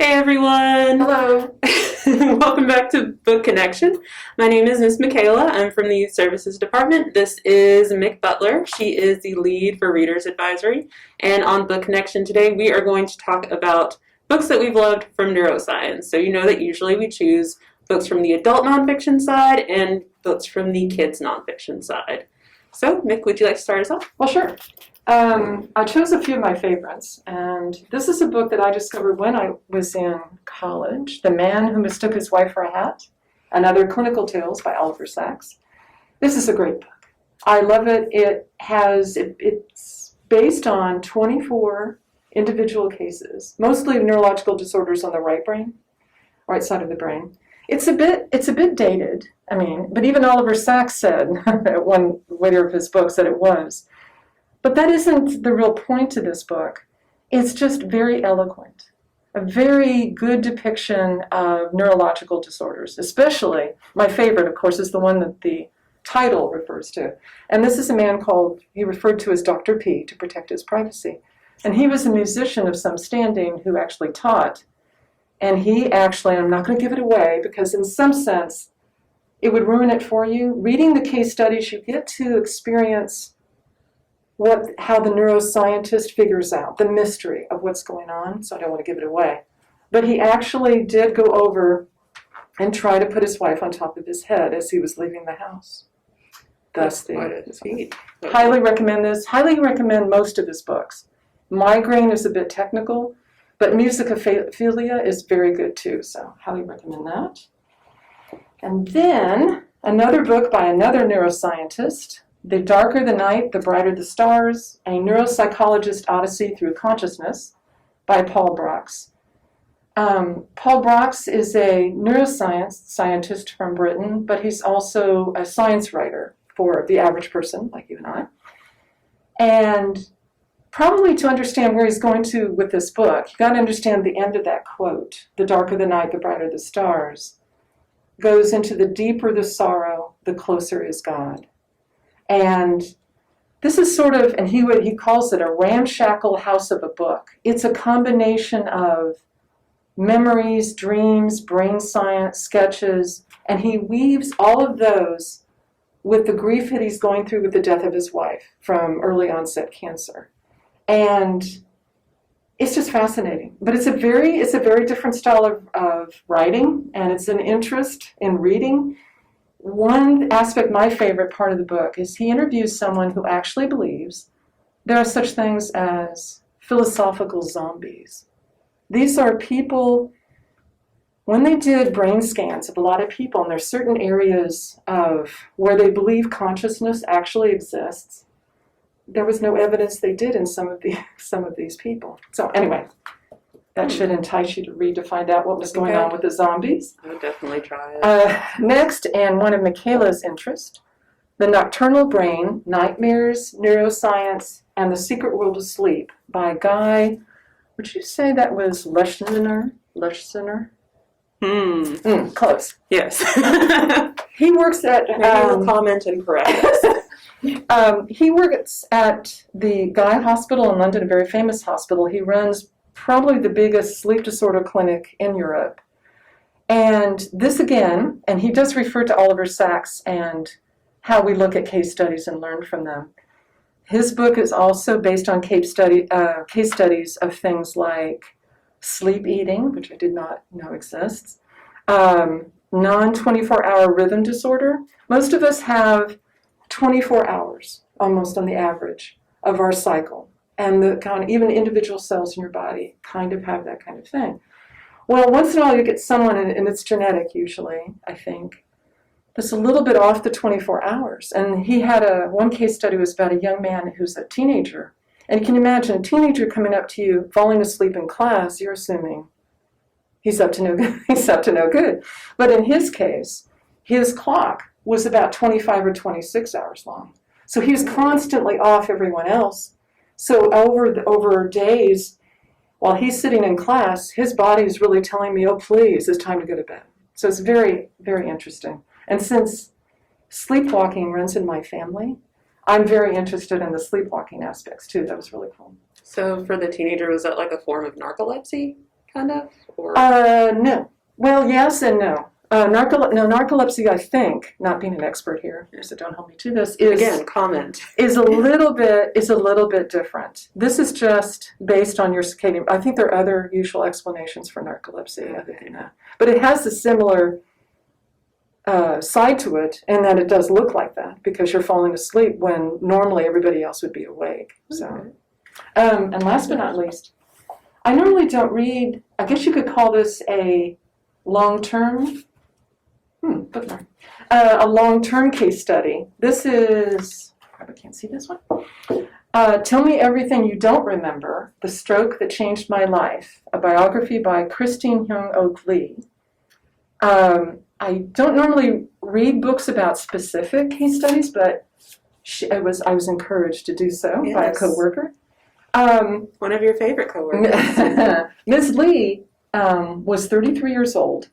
Hey everyone! Hello. Welcome back to Book Connection. My name is Miss Michaela. I'm from the Youth Services Department. This is Mick Butler. She is the lead for Readers Advisory. And on Book Connection today, we are going to talk about books that we've loved from neuroscience. So you know that usually we choose books from the adult nonfiction side and books from the kids nonfiction side. So Mick, would you like to start us off? Well, sure. I chose a few of my favorites, and this is a book that I discovered when I was in college, The Man Who Mistook His Wife for a Hat, and Other Clinical Tales by Oliver Sacks. This is a great book. I love it. It's based on 24 individual cases, mostly neurological disorders on the right side of the brain. It's a bit dated, but even Oliver Sacks said at one later of his books that it was. But that isn't the real point to this book. It's just very eloquent, a very good depiction of neurological disorders, especially, my favorite, of course, is the one that the title refers to. And this is a man he referred to as Dr. P to protect his privacy. And he was a musician of some standing who actually taught. And he actually, I'm not going to give it away because in some sense, it would ruin it for you. Reading the case studies, you get to experience how the neuroscientist figures out the mystery of what's going on, so I don't want to give it away. But he actually did go over and try to put his wife on top of his head as he was leaving the house. Thus, highly recommend this. Highly recommend most of his books. Migraine is a bit technical, but Musicophilia is very good too, so highly recommend that. And then another book by another neuroscientist, The Darker the Night, the Brighter the Stars, a Neuropsychologist Odyssey Through Consciousness by Paul Brox. Paul Brox is a neuroscience scientist from Britain, but he's also a science writer for the average person like you and I. And probably to understand where he's going to with this book, you've got to understand the end of that quote, the darker the night, the brighter the stars, goes into the deeper the sorrow, the closer is God. And this is sort of, and he calls it a ramshackle house of a book. It's a combination of memories, dreams, brain science, sketches, and he weaves all of those with the grief that he's going through with the death of his wife from early onset cancer. And it's just fascinating. But it's a very different style of writing, and it's an interest in reading. One aspect, my favorite part of the book, is he interviews someone who actually believes there are such things as philosophical zombies. These are people, when they did brain scans of a lot of people, and there's certain areas of where they believe consciousness actually exists, there was no evidence they did in some of these people. So anyway, that should entice you to read to find out what was going on with the zombies. I would definitely try it. Next, and one of Michaela's interests, The Nocturnal Brain, Nightmares, Neuroscience, and the Secret World of Sleep by Guy, would you say that was Leschziner? Close. Yes. He works at... Maybe you'll comment and correct us. He works at the Guy Hospital in London, a very famous hospital. He runs probably the biggest sleep disorder clinic in Europe. And this again, and he does refer to Oliver Sacks and how we look at case studies and learn from them. His book is also based on case studies of things like sleep eating, which I did not know exists, non-24-hour rhythm disorder. Most of us have 24 hours, almost on the average, of our cycle. And even individual cells in your body kind of have that kind of thing. Well, once in a while you get someone, and it's genetic usually, I think, that's a little bit off the 24 hours. And he had one case study was about a young man who's a teenager. And you can imagine a teenager coming up to you, falling asleep in class, you're assuming he's up to no good. He's up to no good. But in his case, his clock was about 25 or 26 hours long. So he was constantly off everyone else. So over days, while he's sitting in class, his body is really telling me, oh, please, it's time to go to bed. So it's very, very interesting. And since sleepwalking runs in my family, I'm very interested in the sleepwalking aspects, too. That was really cool. So for the teenager, was that like a form of narcolepsy? kind of? Or No. Well, yes and no. Narcolepsy, I think, not being an expert here, so don't hold me to this, is a little bit different. This is just based on your circadian. I think there are other usual explanations for narcolepsy other than that, but it has a similar side to it, in that it does look like that because you're falling asleep when normally everybody else would be awake. So, and last but not least, I normally don't read. I guess you could call this a long-term. Bookmark. A long-term case study. This is, probably can't see this one. Tell Me Everything You Don't Remember, The Stroke That Changed My Life, a biography by Christine Hyung-Oak Lee. I don't normally read books about specific case studies, but I was encouraged to do so by a coworker. One of your favorite coworkers. Ms. Lee was 33 years old.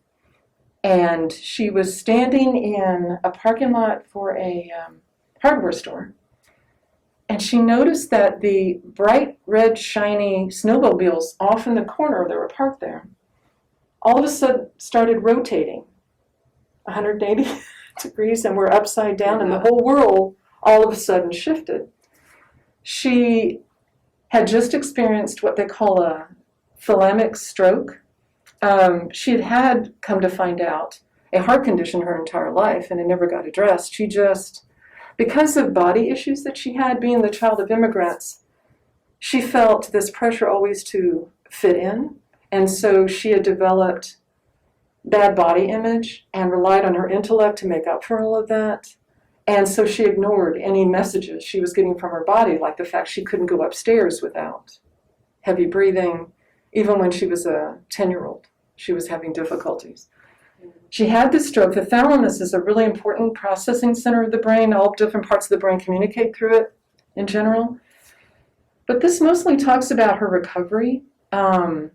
And she was standing in a parking lot for a hardware store. And she noticed that the bright red, shiny snowmobiles off in the corner that were parked there, all of a sudden started rotating 180 degrees and were upside down, and the whole world all of a sudden shifted. She had just experienced what they call a thalamic stroke. She had come to find out a heart condition her entire life, and it never got addressed. She just, because of body issues that she had, being the child of immigrants, she felt this pressure always to fit in, and so she had developed bad body image and relied on her intellect to make up for all of that. And so she ignored any messages she was getting from her body, like the fact she couldn't go upstairs without heavy breathing. Even when she was a 10-year-old, she was having difficulties. She had this stroke. The thalamus is a really important processing center of the brain. All different parts of the brain communicate through it in general. But this mostly talks about her recovery. And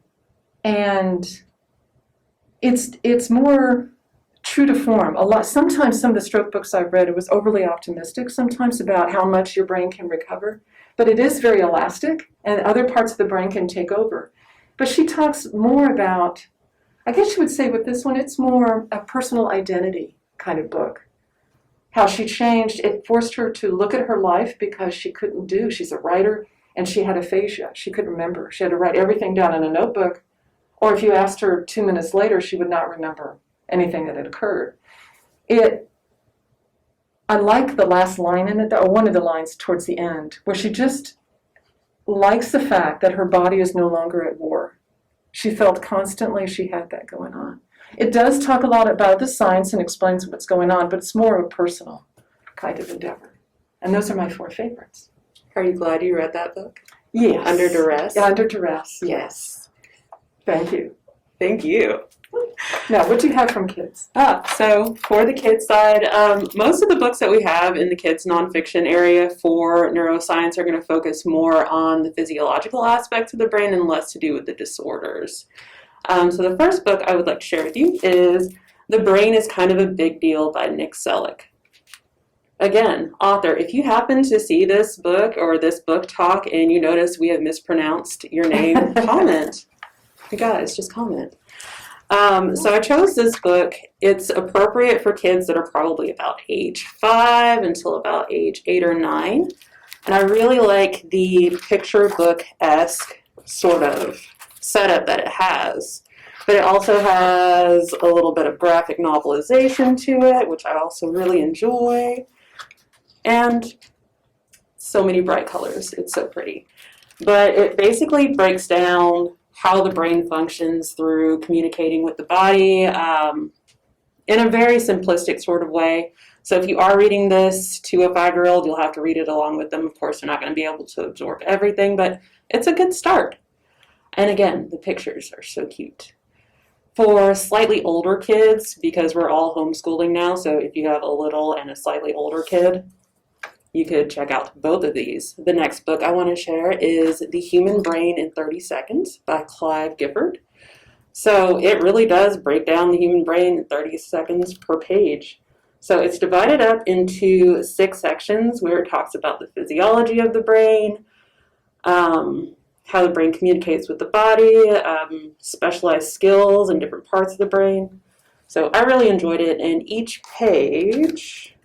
it's more true to form. Sometimes some of the stroke books I've read, it was overly optimistic sometimes about how much your brain can recover. But it is very elastic, and other parts of the brain can take over. But she talks more about, I guess you would say with this one, it's more a personal identity kind of book. How she changed, it forced her to look at her life because she couldn't do, she's a writer, and she had aphasia. She couldn't remember. She had to write everything down in a notebook, or if you asked her 2 minutes later, she would not remember anything that had occurred. I like the last line in it, or one of the lines towards the end, where she just likes the fact that her body is no longer at war. She felt constantly she had that going on. It does talk a lot about the science and explains what's going on, but it's more of a personal kind of endeavor. And those are my 4 favorites. Are you glad you read that book? Yes. Under duress? Yeah, Under Duress. Yes. Thank you. Thank you. Now, what do you have from kids? So for the kids side, most of the books that we have in the kids nonfiction area for neuroscience are going to focus more on the physiological aspects of the brain and less to do with the disorders. So the first book I would like to share with you is The Brain is Kind of a Big Deal by Nick Selleck. Again, author, if you happen to see this book or this book talk and you notice we have mispronounced your name, comment. Hey guys, just comment. So I chose this book. It's appropriate for kids that are probably about age 5 until about age 8 or 9. And I really like the picture book-esque sort of setup that it has. But it also has a little bit of graphic novelization to it, which I also really enjoy. And so many bright colors. It's so pretty. But it basically breaks down how the brain functions through communicating with the body in a very simplistic sort of way. So if you are reading this to a 5-year-old, you'll have to read it along with them. Of course, they're not going to be able to absorb everything, but it's a good start. And again, the pictures are so cute. For slightly older kids, because we're all homeschooling now, so if you have a little and a slightly older kid, you could check out both of these. The next book I want to share is The Human Brain in 30 Seconds by Clive Gifford. So it really does break down the human brain in 30 seconds per page. So it's divided up into 6 sections where it talks about the physiology of the brain, how the brain communicates with the body, specialized skills in different parts of the brain. So I really enjoyed it, and each page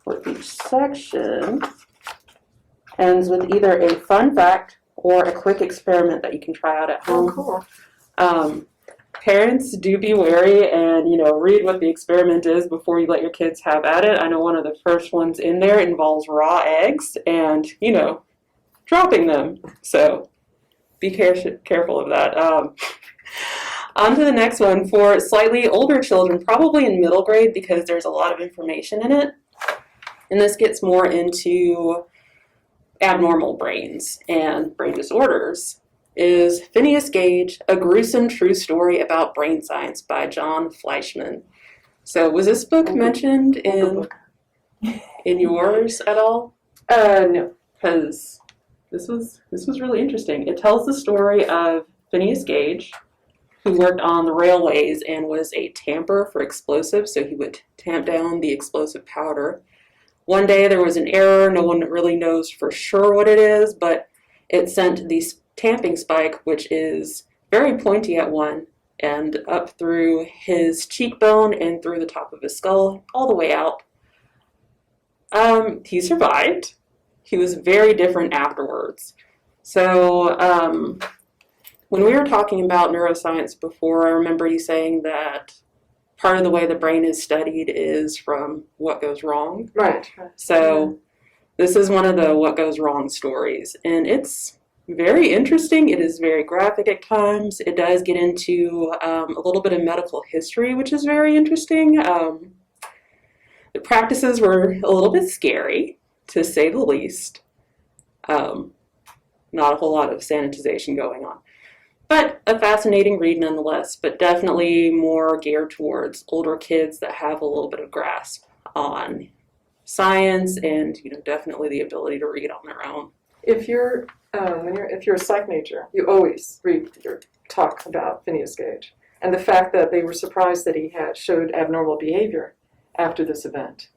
for each section ends with either a fun fact or a quick experiment that you can try out at home. Oh, cool. Parents, do be wary and, read what the experiment is before you let your kids have at it. I know one of the first ones in there involves raw eggs and, dropping them. So be careful of that. On to the next one for slightly older children, probably in middle grade because there's a lot of information in it. And this gets more into abnormal brains and brain disorders, is Phineas Gage, A Gruesome True Story About Brain Science by John Fleischman. So was this book mentioned in yours at all? No. Because this was really interesting. It tells the story of Phineas Gage, who worked on the railways and was a tamper for explosives, so he would tamp down the explosive powder. One day there was an error. No one really knows for sure what it is, but it sent the tamping spike, which is very pointy at one end, up through his cheekbone and through the top of his skull, all the way out. He survived. He was very different afterwards. So when we were talking about neuroscience before, I remember you saying that part of the way the brain is studied is from what goes wrong. Right. So this is one of the what goes wrong stories, and it's very interesting. It is very graphic at times. It does get into a little bit of medical history, which is very interesting. The practices were a little bit scary, to say the least. Not a whole lot of sanitization going on. But a fascinating read nonetheless, but definitely more geared towards older kids that have a little bit of grasp on science and, definitely the ability to read on their own. If you're a psych major, you always read your talk about Phineas Gage and the fact that they were surprised that he showed abnormal behavior after this event.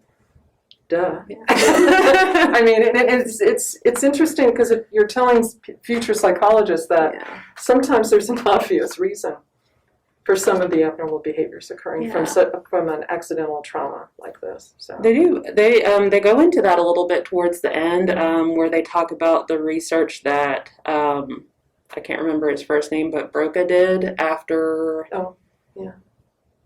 Duh. Yeah. I mean, it's interesting because you're telling future psychologists that sometimes there's an obvious reason for some of the abnormal behaviors occurring from an accidental trauma like this. So they do. They go into that a little bit towards the end, where they talk about the research that I can't remember his first name, but Broca did after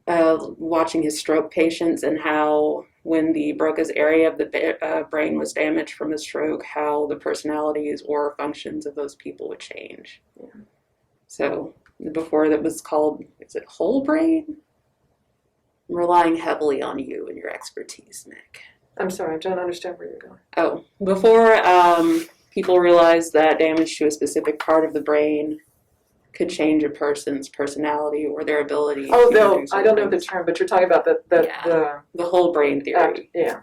watching his stroke patients, and how when the Broca's area of the brain was damaged from a stroke, how the personalities or functions of those people would change. Yeah. So before that was called, is it whole brain? I'm relying heavily on you and your expertise, Nick. I'm sorry, I don't understand where you're going. Oh, before people realized that damage to a specific part of the brain could change a person's personality or their ability. Oh, no, I don't know the term, but you're talking about the whole brain theory. Yeah.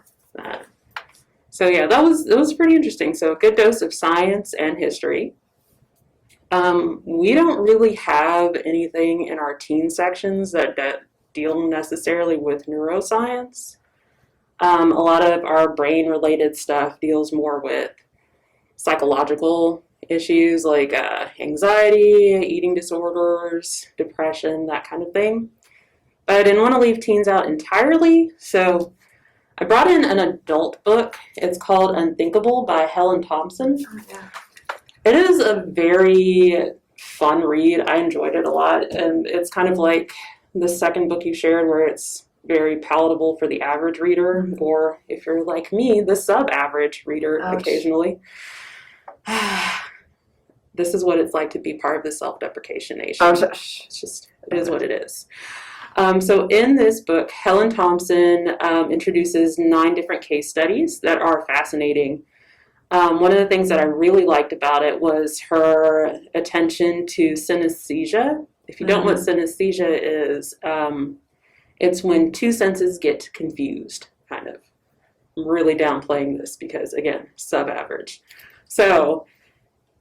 So yeah, that was pretty interesting. So a good dose of science and history. We don't really have anything in our teen sections that deal necessarily with neuroscience. A lot of our brain-related stuff deals more with psychological issues like anxiety, eating disorders, depression, that kind of thing. But I didn't want to leave teens out entirely, so I brought in an adult book. It's called Unthinkable by Helen Thompson. Oh, yeah. It is a very fun read. I enjoyed it a lot, and it's kind of like the second book you shared where it's very palatable for the average reader, or if you're like me, the sub-average reader. Ouch. Occasionally. This is what it's like to be part of the self-deprecation nation. It is what it is. So in this book, Helen Thompson introduces 9 different case studies that are fascinating. One of the things that I really liked about it was her attention to synesthesia. If you don't know what synesthesia is, it's when 2 senses get confused, kind of. I'm really downplaying this because, again, sub-average. So,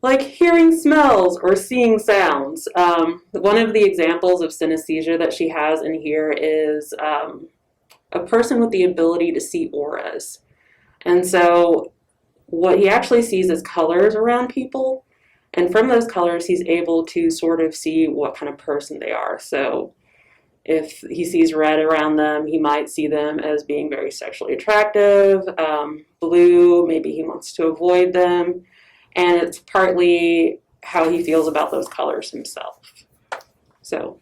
like hearing smells or seeing sounds. One of the examples of synesthesia that she has in here is a person with the ability to see auras. And so what he actually sees is colors around people. And from those colors, he's able to sort of see what kind of person they are. So if he sees red around them, he might see them as being very sexually attractive. Blue, maybe he wants to avoid them. And it's partly how he feels about those colors himself. So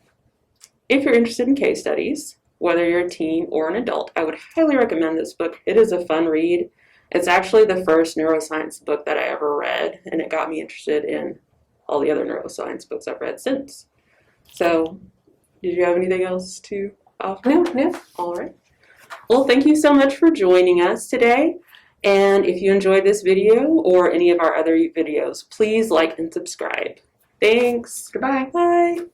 if you're interested in case studies, whether you're a teen or an adult, I would highly recommend this book. It is a fun read. It's actually the first neuroscience book that I ever read, and it got me interested in all the other neuroscience books I've read since. So did you have anything else to offer? No. All right. Well, thank you so much for joining us today. And if you enjoyed this video or any of our other videos, please like and subscribe. Thanks. Goodbye. Bye.